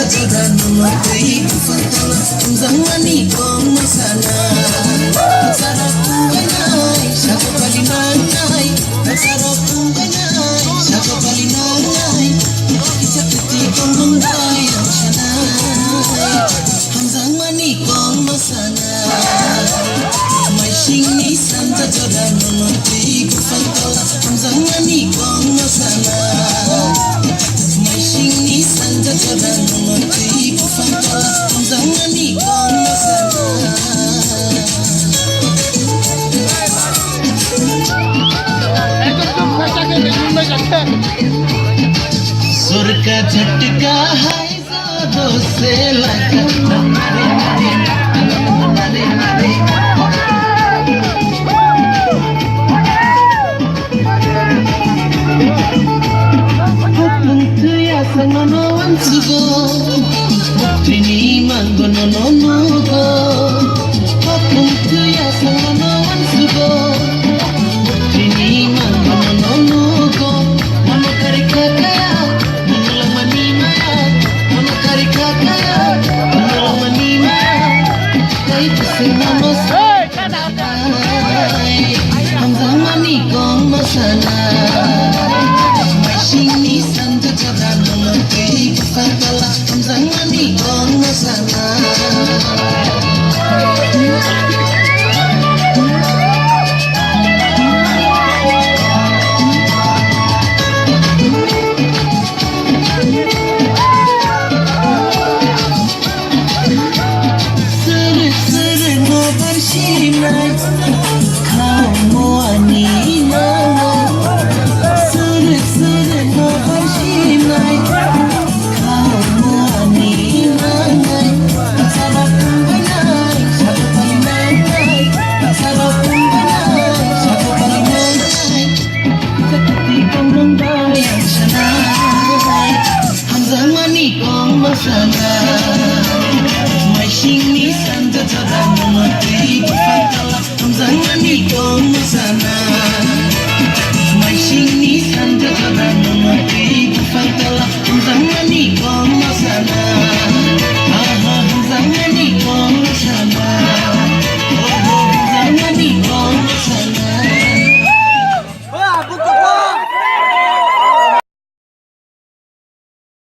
jodan matei kufantala zamani koma sana sara kunganai shako palinanai sara kunganai shako palinanai isakti kongai amshanai zamani koma sana mai shingni santa jodan matei kufantala zamani koma sana Shini santa jodan matei kufantala zamani koma sana सुर का झटका है ज़ोरों से लगा Puntu ya sangono wansugo Trini mangono nonugo Puntu ya sangono wansugo Trini mangono nonugo Mano karikakaya Manulang manimaya Mano karikakaya Manulang manimaya Kahit sinano sa Ang zamani kong masanay Shini santa jodan matei kufantala zamani koma sana Sere no barshimai kau mo anina Sere no barshimai kau mo anina Sarap kunganai shako palinanai Sarap kunganai shako palinanai Sakti kong lambay ang shanay Ang zamani kong masanay May shingni santa jodan matei kufantala ang zamani